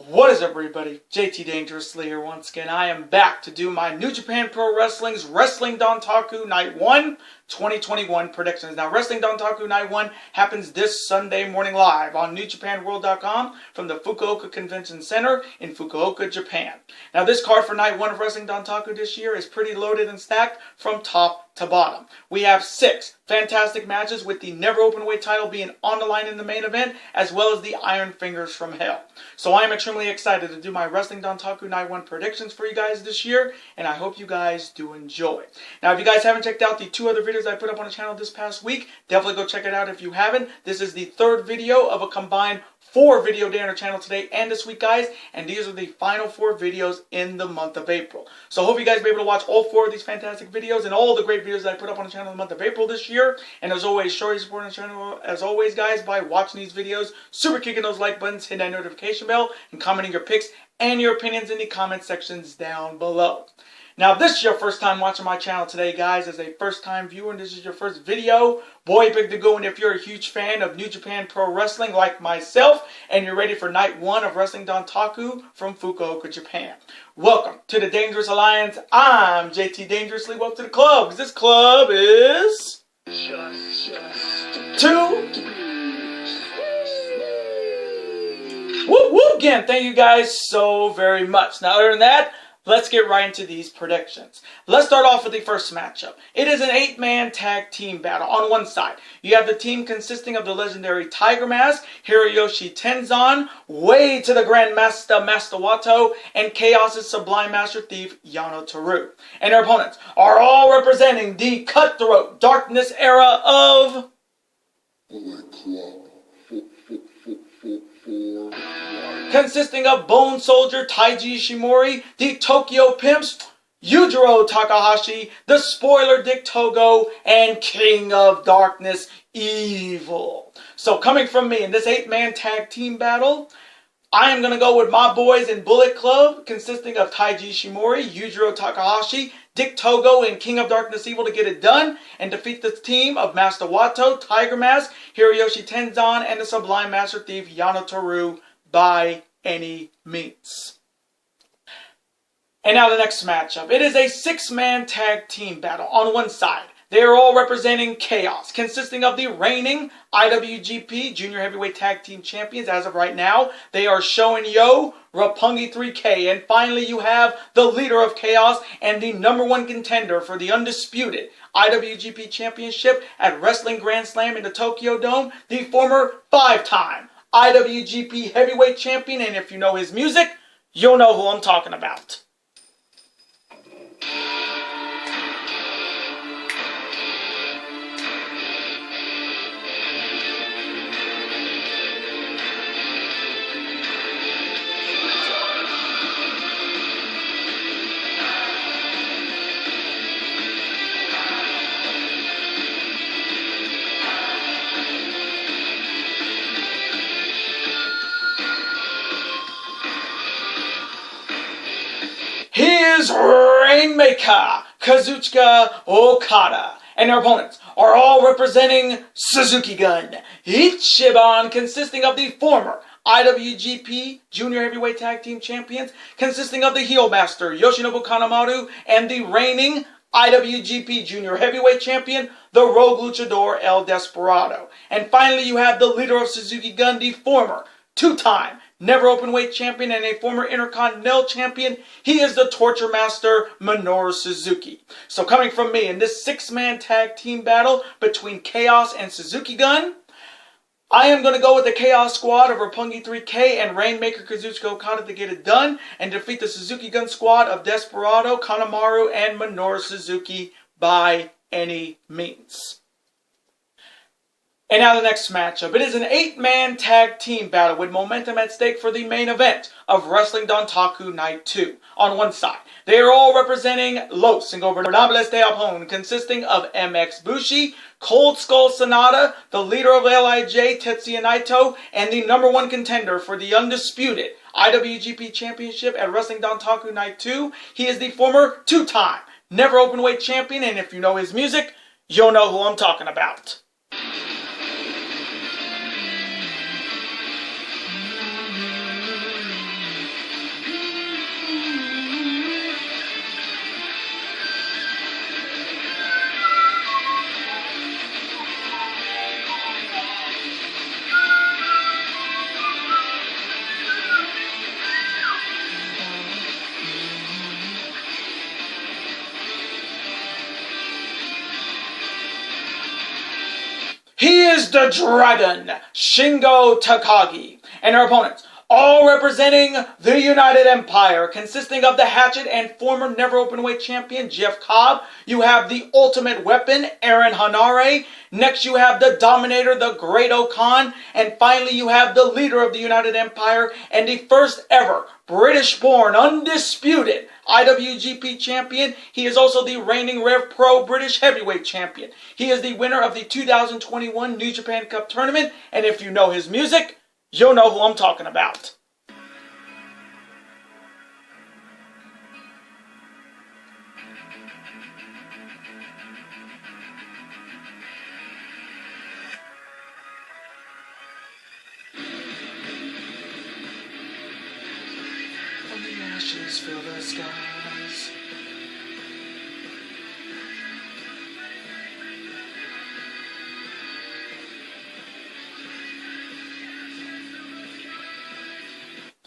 What is up, everybody? JT Dangerously here once again. I am back to do my New Japan Pro Wrestling's Wrestling Dontaku Night 1 2021 predictions. Now, Wrestling Dontaku Night 1 happens this Sunday morning live on NewJapanWorld.com from the Fukuoka Convention Center in Fukuoka, Japan. Now, this card for Night 1 of Wrestling Dontaku this year is pretty loaded and stacked from top to bottom. We have 6 fantastic matches with the Never Openweight title being on the line in the main event, as well as the Iron Fingers from Hell. So I am extremely excited to do my Wrestling Dontaku Night 1 predictions for you guys this year, and I hope you guys do enjoy. Now, if you guys haven't checked out the 2 other videos I put up on the channel this past week, definitely go check it out if you haven't. This is the 3rd video of a combined 4 video day on our channel today and this week, guys, and these are the final 4 videos in the month of April. So I hope you guys be able to watch all 4 of these fantastic videos and all the great videos that I put up on the channel in the month of April this year. And as always, show your support on the channel, as always, guys, by watching these videos, super kicking those like buttons, hitting that notification bell, and commenting your picks and your opinions in the comment sections down below. Now, if this is your first time watching my channel today, guys, as a first-time viewer, and this is your first video, boy, big to go. And if you're a huge fan of New Japan Pro Wrestling like myself, and you're ready for Night 1 of Wrestling Dontaku from Fukuoka, Japan, welcome to the Dangerous Alliance. I'm JT Dangerously. Welcome to the club, because this club is... Woo woo again. Thank you guys so very much. Now, other than that, let's get right into these predictions. Let's start off with the first matchup. It is an 8-man tag team battle. On one side, you have the team consisting of the legendary Tiger Mask, Hiroyoshi Tenzan, Way to the Grand Master, Master Wato, and Chaos's Sublime Master Thief, Yano Toru. And their opponents are all representing the Cutthroat Darkness era of... consisting of Bone Soldier Taiji Ishimori, the Tokyo Pimps, Yujiro Takahashi, the Spoiler Dick Togo, and King of Darkness Evil. So coming from me in this 8-man tag team battle, I am going to go with my boys in Bullet Club, consisting of Taiji Ishimori, Yujiro Takahashi, Dick Togo, and King of Darkness Evil to get it done and defeat the team of Master Wato, Tiger Mask, Hiroyoshi Tenzan, and the Sublime Master Thief, Yano Toru, by any means. And now the next matchup. It is a 6-man tag team battle. On one side, they are all representing Chaos, consisting of the reigning IWGP Junior Heavyweight Tag Team Champions. As of right now, they are Sho and Yo, Roppongi 3K, and finally you have the leader of Chaos and the #1 contender for the undisputed IWGP Championship at Wrestling Grand Slam in the Tokyo Dome, the former 5-time IWGP Heavyweight Champion, and if you know his music, you'll know who I'm talking about. His Rainmaker, Kazuchika Okada, and their opponents are all representing Suzuki Gun, Ichiban, consisting of the former IWGP Junior Heavyweight Tag Team Champions, consisting of the Heel Master, Yoshinobu Kanemaru, and the reigning IWGP Junior Heavyweight Champion, the Rogue Luchador El Desperado. And finally, you have the leader of Suzuki Gun, the former 2-time Never Openweight Champion and a former Intercontinental Champion. He is the Torture Master, Minoru Suzuki. So coming from me in this 6-man tag team battle between Chaos and Suzuki Gun, I am going to go with the Chaos squad of Roppongi 3K and Rainmaker Kazuchika Okada to get it done and defeat the Suzuki Gun squad of Desperado, Kanemaru, and Minoru Suzuki by any means. And now the next matchup. It is an 8-man tag team battle with momentum at stake for the main event of Wrestling Dontaku Night 2. On one side, they are all representing Los Ingobernables de Japón, consisting of MX Bushi, Cold Skull Sonata, the leader of LIJ, Tetsuya Naito, and the #1 contender for the undisputed IWGP Championship at Wrestling Dontaku Night 2. He is the former 2-time Never Openweight Champion, and if you know his music, you'll know who I'm talking about. the Dragon, Shingo Takagi, and her opponents, all representing the United Empire, consisting of the Hatchet and former Never Openweight champion Jeff Cobb. You have the Ultimate Weapon, Aaron Hanare. Next you have the Dominator, the Great Okan. And finally you have the leader of the United Empire and the first ever British-born, undisputed IWGP champion. He is also the reigning Rev Pro British Heavyweight champion. He is the winner of the 2021 New Japan Cup tournament. And if you know his music, you'll know who I'm talking about. From the ashes fill the skies.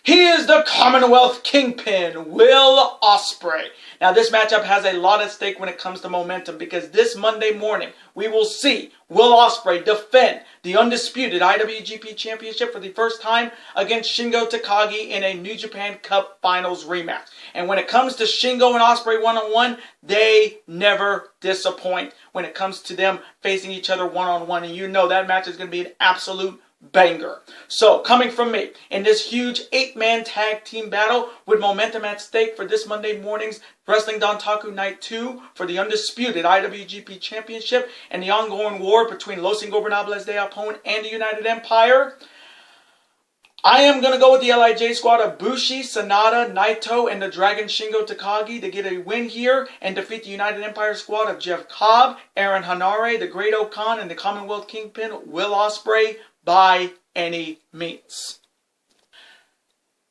He is the Commonwealth Kingpin, Will Ospreay. Now this matchup has a lot at stake when it comes to momentum because this Monday morning we will see Will Ospreay defend the undisputed IWGP Championship for the first time against Shingo Takagi in a New Japan Cup Finals rematch. And when it comes to Shingo and Ospreay one-on-one, they never disappoint when it comes to them facing each other one-on-one. And you know that match is going to be an absolute banger. So, coming from me, in this huge 8-man tag team battle with momentum at stake for this Monday morning's Wrestling Dontaku Night 2 for the undisputed IWGP Championship and the ongoing war between Los Ingobernables de Japón and the United Empire, I am going to go with the LIJ squad of Bushi, Sanada, Naito, and the Dragon Shingo Takagi to get a win here and defeat the United Empire squad of Jeff Cobb, Aaron Hanare, the Great Okan, and the Commonwealth Kingpin, Will Ospreay, by any means.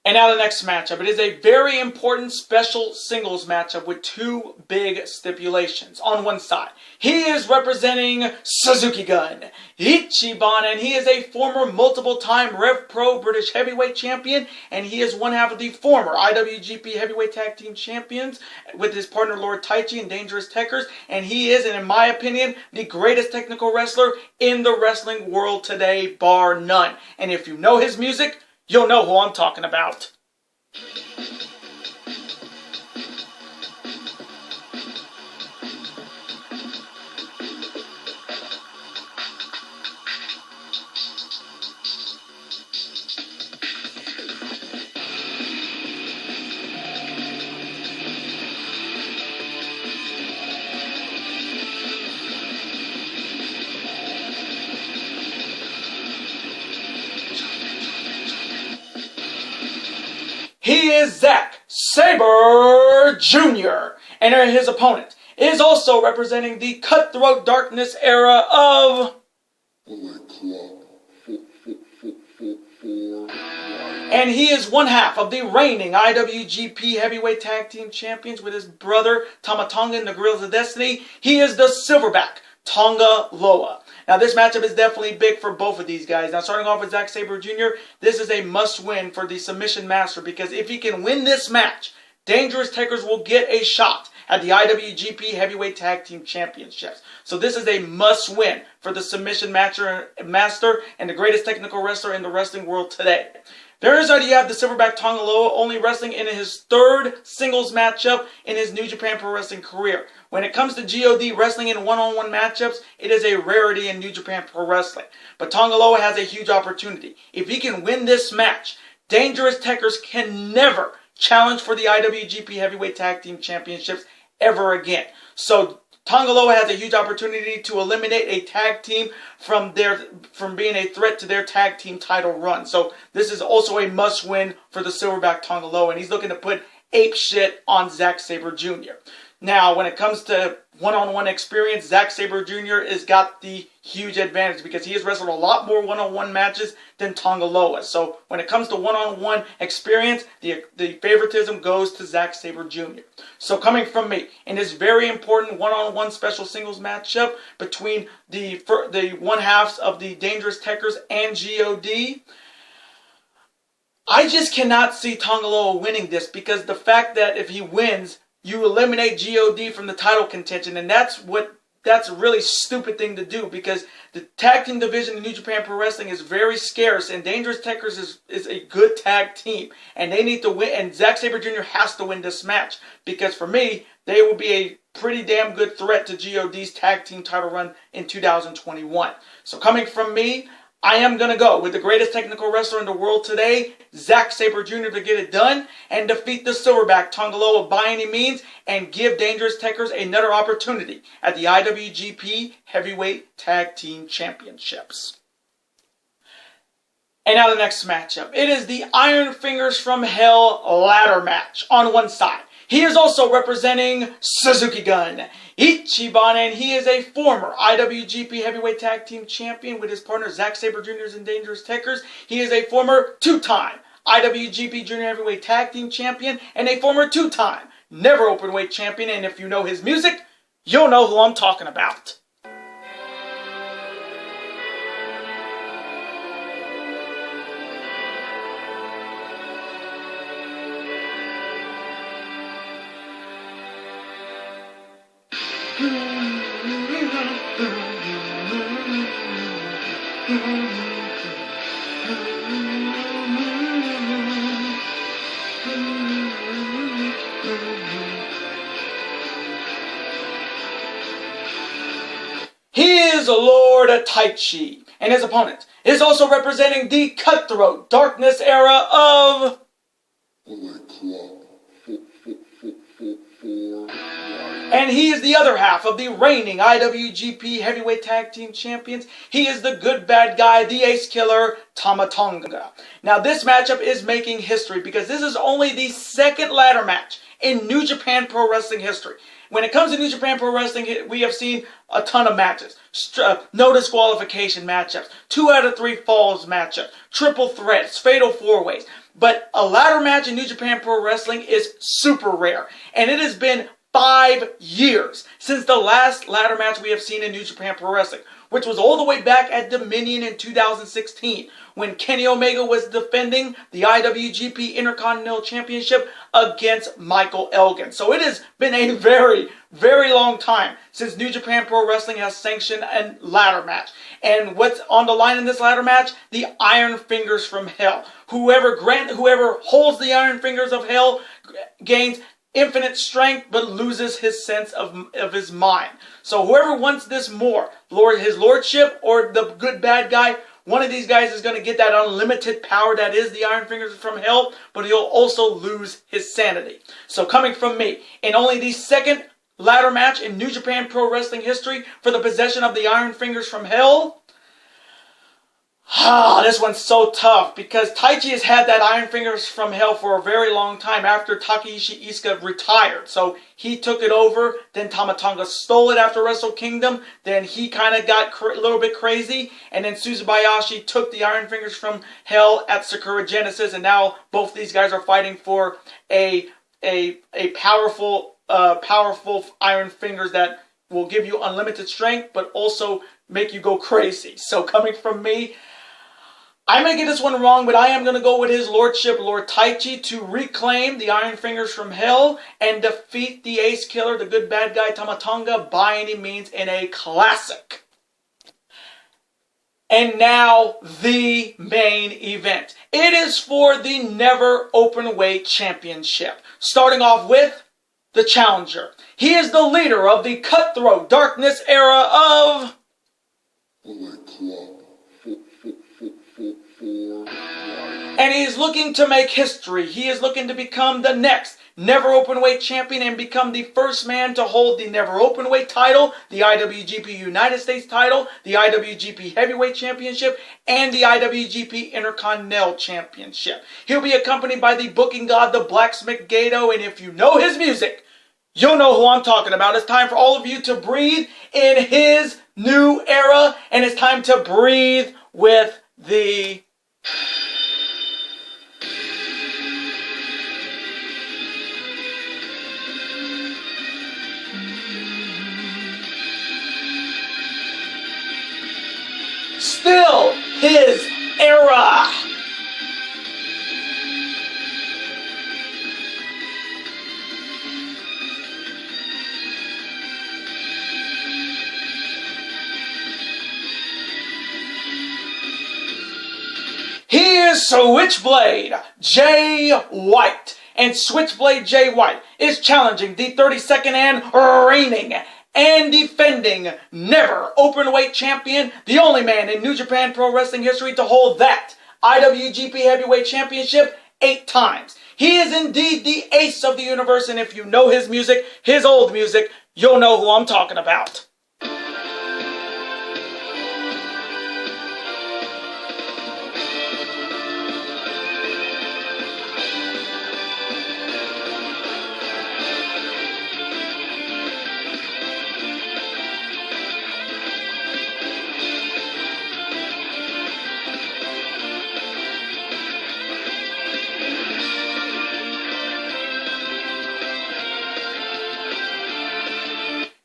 And now the next matchup. It is a very important special singles matchup with two big stipulations. On one side, he is representing Suzuki Gun, Ichiban, and he is a former multiple-time Rev Pro British Heavyweight Champion, and he is one half of the former IWGP Heavyweight Tag Team Champions with his partner Lord Taichi and Dangerous Tekkers, and he is, and in my opinion, the greatest technical wrestler in the wrestling world today, bar none. And if you know his music, you'll know who I'm talking about. He is Zack Sabre Jr. and his opponent is also representing the Cutthroat Darkness era of and he is one half of the reigning IWGP Heavyweight Tag Team Champions with his brother Tama and the Guerrillas of Destiny. He is the Silverback Tonga Loa. Now this matchup is definitely big for both of these guys. Now starting off with Zack Sabre Jr., this is a must-win for the Submission Master because if he can win this match, Dangerous Tekkers will get a shot at the IWGP Heavyweight Tag Team Championships. So this is a must-win for the Submission Master and the greatest technical wrestler in the wrestling world today. There is already you have the Silverback Tonga Loa only wrestling in his third singles matchup in his New Japan Pro Wrestling career. When it comes to GOD wrestling in one-on-one matchups, it is a rarity in New Japan Pro Wrestling. But Tonga Loa has a huge opportunity. If he can win this match, Dangerous Tekkers can never challenge for the IWGP Heavyweight Tag Team Championships ever again. So Tonga Loa has a huge opportunity to eliminate a tag team from being a threat to their tag team title run. So this is also a must-win for the Silverback Tonga Loa, and he's looking to put ape shit on Zack Sabre Jr. Now, when it comes to one-on-one experience, Zack Sabre Jr. has got the huge advantage because he has wrestled a lot more one-on-one matches than Tonga Loa. So when it comes to one-on-one experience, the favoritism goes to Zack Sabre Jr. So coming from me, in this very important one-on-one special singles matchup between the one-halves of the Dangerous Tekkers and GOD, I just cannot see Tonga Loa winning this because the fact that if he wins, you eliminate GOD from the title contention, and that's what that's a really stupid thing to do, because the tag team division in New Japan Pro Wrestling is very scarce, and Dangerous Tekkers is a good tag team, and they need to win, and Zack Sabre Jr. has to win this match, because for me, they will be a pretty damn good threat to GOD's tag team title run in 2021. So coming from me, I am going to go with the greatest technical wrestler in the world today, Zack Sabre Jr., to get it done and defeat the Silverback Tongaloa by any means and give Dangerous Tekkers another opportunity at the IWGP Heavyweight Tag Team Championships. And now the next matchup. It is the Iron Fingers from Hell ladder match on one side. He is also representing Suzuki Gun, Ichiban, and he is a former IWGP Heavyweight Tag Team Champion with his partner Zack Sabre Jr. and Dangerous Tekkers. He is a former two-time IWGP Junior Heavyweight Tag Team Champion and a former two-time Never Openweight Champion. And if you know his music, you'll know who I'm talking about. He is Lord Taichi, and his opponent is also representing the Cutthroat Darkness era of and he is the other half of the reigning IWGP Heavyweight Tag Team Champions. He is the good bad guy, the ace killer, Tama Tonga. Now this matchup is making history because this is only the second ladder match in New Japan Pro Wrestling history. When it comes to New Japan Pro Wrestling, we have seen a ton of matches. No disqualification matchups, 2 out of 3 falls matchups, triple threats, fatal 4-ways. But a ladder match in New Japan Pro Wrestling is super rare. And it has been 5 years since the last ladder match we have seen in New Japan Pro Wrestling, which was all the way back at Dominion in 2016, when Kenny Omega was defending the IWGP Intercontinental Championship against Michael Elgin. So it has been a very, very long time since New Japan Pro Wrestling has sanctioned a ladder match. And what's on the line in this ladder match? The Iron Fingers from Hell. Whoever holds the Iron Fingers of Hell gains infinite strength, but loses his sense of his mind. So whoever wants this more, his lordship or the good bad guy, one of these guys is going to get that unlimited power that is the Iron Fingers from Hell, but he'll also lose his sanity. So coming from me, in only the second ladder match in New Japan Pro Wrestling history for the possession of the Iron Fingers from Hell, this one's so tough because Taichi has had that Iron Fingers from Hell for a very long time after Takaishi Isuka retired. So he took it over, then Tama Tonga stole it after Wrestle Kingdom, then he kind of got a little bit crazy, and then Suzubayashi took the Iron Fingers from Hell at Sakura Genesis, and now both these guys are fighting for a powerful Iron Fingers that will give you unlimited strength, but also make you go crazy. So coming from me, I may get this one wrong, but I am going to go with his lordship, Lord Taichi, to reclaim the Iron Fingers from Hell and defeat the ace killer, the good bad guy, Tama Tonga, by any means in a classic. And now, the main event. It is for the Never Openweight Championship. Starting off with the challenger. He is the leader of the Cutthroat Darkness era of and he is looking to make history. He is looking to become the next Never Openweight Champion and become the first man to hold the Never Openweight title, the IWGP United States title, the IWGP Heavyweight Championship, and the IWGP Intercontinental Championship. He'll be accompanied by the booking god, the Blacksmith Gato, and if you know his music, you'll know who I'm talking about. It's time for all of you to breathe in his new era, and it's time to breathe with the still his era. Switchblade Jay White. And Switchblade Jay White is challenging the 32nd and reigning and defending never openweight champion, the only man in New Japan Pro Wrestling history to hold that IWGP Heavyweight Championship 8 times. He is indeed the ace of the universe, and if you know his music, his old music, you'll know who I'm talking about.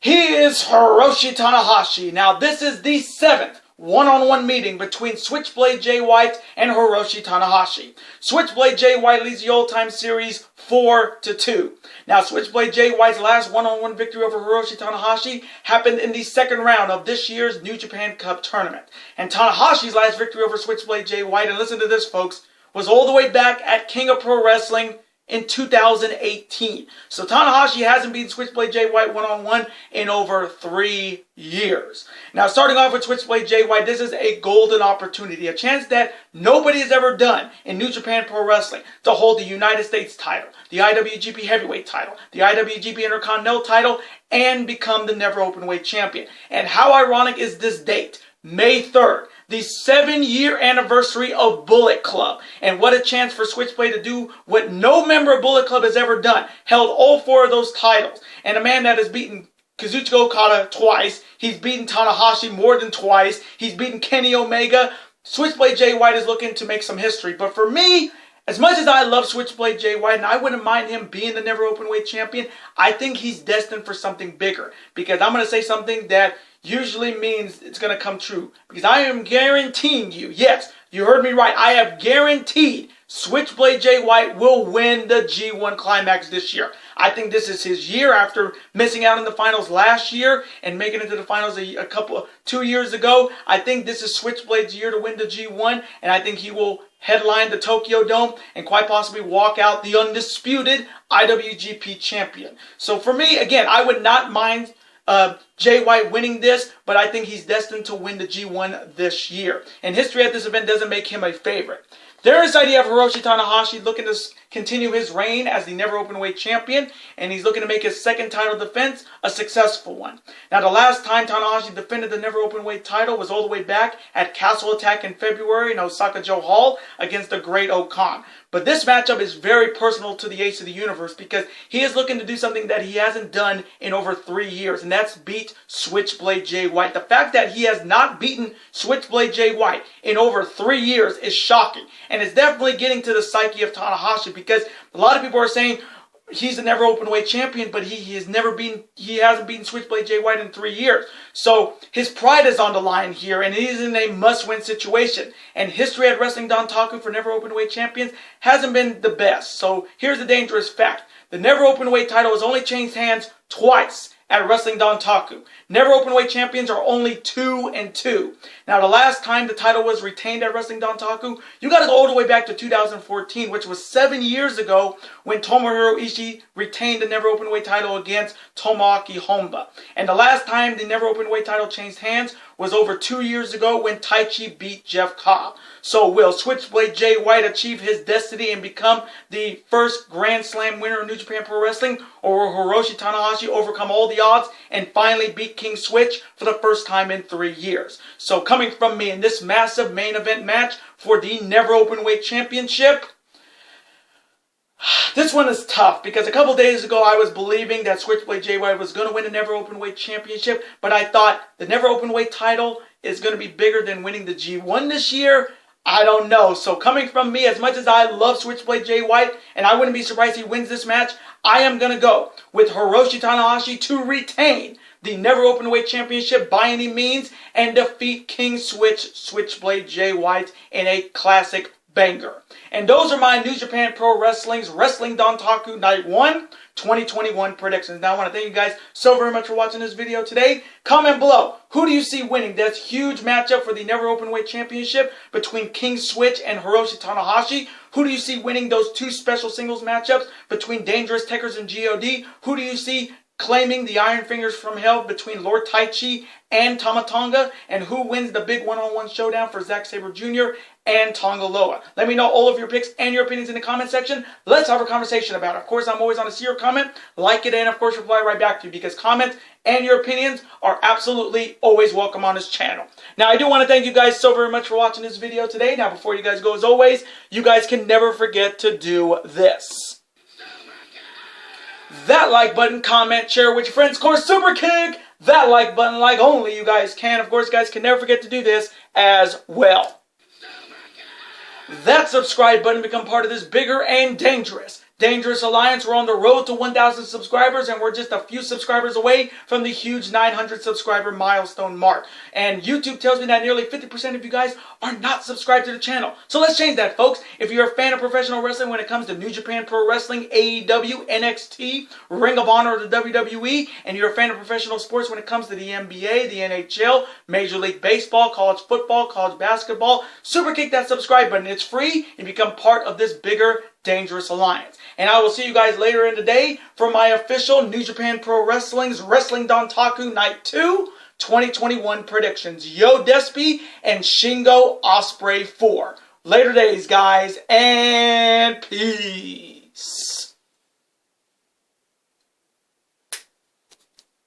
He is Hiroshi Tanahashi. Now, this is the 7th one-on-one meeting between Switchblade Jay White and Hiroshi Tanahashi. Switchblade Jay White leads the old-time series 4-2. Now, Switchblade Jay White's last one-on-one victory over Hiroshi Tanahashi happened in the second round of this year's New Japan Cup tournament. And Tanahashi's last victory over Switchblade Jay White, and listen to this, folks, was all the way back at King of Pro Wrestling in 2018. So Tanahashi hasn't beaten Switchblade Jay White one-on-one in over 3 years. Now, starting off with Switchblade Jay White, this is a golden opportunity, a chance that nobody has ever done in New Japan Pro Wrestling to hold the United States title, the IWGP Heavyweight title, the IWGP Intercontinental title, and become the never openweight champion. And how ironic is this date? May 3rd, the 7-year anniversary of Bullet Club. And what a chance for Switchblade to do what no member of Bullet Club has ever done. Held all 4 of those titles. And a man that has beaten Kazuchika Okada twice. He's beaten Tanahashi more than twice. He's beaten Kenny Omega. Switchblade Jay White is looking to make some history. But for me, as much as I love Switchblade Jay White, and I wouldn't mind him being the never openweight champion, I think he's destined for something bigger. Because I'm going to say something that usually means it's going to come true. Because I am guaranteeing you, yes, you heard me right, I have guaranteed Switchblade Jay White will win the G1 Climax this year. I think this is his year after missing out in the finals last year and making it to the finals 2 years ago. I think this is Switchblade's year to win the G1, and I think he will headline the Tokyo Dome and quite possibly walk out the undisputed IWGP champion. So for me, again, I would not mind Jay White winning this, but I think he's destined to win the G1 this year. And history at this event doesn't make him a favorite. There is the idea of Hiroshi Tanahashi looking to continue his reign as the never openweight champion, and he's looking to make his second title defense a successful one. Now, the last time Tanahashi defended the never openweight title was all the way back at Castle Attack in February in Osaka-jo Hall against the Great Okan. But this matchup is very personal to the Ace of the Universe because he is looking to do something that he hasn't done in over 3 years, and that's beat Switchblade Jay White. The fact that he has not beaten Switchblade Jay White in over 3 years is shocking, and it's definitely getting to the psyche of Tanahashi because a lot of people are saying he's a never openweight champion, but he hasn't beaten Switchblade Jay White in 3 years. So his pride is on the line here, and he's in a must-win situation. And history at Wrestling Dontaku for never openweight champions hasn't been the best. So here's the dangerous fact: the never openweight title has only changed hands twice at Wrestling Dontaku. Never openweight champions are only 2-2. Now, the last time the title was retained at Wrestling Dontaku, you got to go all the way back to 2014, which was 7 years ago when Tomohiro Ishii retained the never openweight title against Tomoaki Honma. And the last time the never openweight title changed hands was over 2 years ago when Taichi beat Jeff Cobb. So will Switchblade Jay White achieve his destiny and become the first Grand Slam winner of New Japan Pro Wrestling? Or will Hiroshi Tanahashi overcome all the odds and finally beat King Switch for the first time in 3 years? So coming from me in this massive main event match for the never openweight championship, this one is tough because a couple days ago I was believing that Switchblade Jay White was going to win the never openweight championship, but I thought the never openweight title is going to be bigger than winning the G1 this year. I don't know. So coming from me, as much as I love Switchblade Jay White, and I wouldn't be surprised if he wins this match, I am going to go with Hiroshi Tanahashi to retain the never openweight championship by any means and defeat King Switchblade Jay White in a classic banger. And those are my New Japan Pro Wrestling's Wrestling Dontaku Night 1 2021 predictions. Now, I want to thank you guys so very much for watching this video today. Comment below, who do you see winning this huge matchup for the Never Openweight Championship between King Switch and Hiroshi Tanahashi? Who do you see winning those two special singles matchups between Dangerous Tekkers and God? Who do you see claiming the Iron Fingers from Hell between Lord Taichi and Tonga? And who wins the big one-on-one showdown for Zack Sabre Jr. and Tonga Loa? Let me know all of your picks and your opinions in the comment section. Let's have a conversation about it. Of course, I'm always on to see your comment, like it, and of course reply right back to you, because comments and your opinions are absolutely always welcome on this channel. Now, I do want to thank you guys so very much for watching this video today. Now, before you guys go, as always, you guys can never forget to do this. That like button, comment, share with your friends. Of course, super kick that like button like only you guys can. Of course, guys can never forget to do this as well. That subscribe button, become part of this bigger and dangerous alliance. We're on the road to 1,000 subscribers, and we're just a few subscribers away from the huge 900 subscriber milestone mark. And YouTube tells me that nearly 50% of you guys are not subscribed to the channel. So let's change that, folks. If you're a fan of professional wrestling when it comes to New Japan Pro Wrestling, AEW, NXT, Ring of Honor, or the WWE, and you're a fan of professional sports when it comes to the NBA, the NHL, Major League Baseball, college football, college basketball, super kick that subscribe button. It's free and become part of this bigger, dangerous alliance. And I will see you guys later in the day for my official New Japan Pro Wrestling's Wrestling Dontaku Night 2 2021 predictions. Yo Despi and Shingo Ospreay 4. Later days, guys, and peace.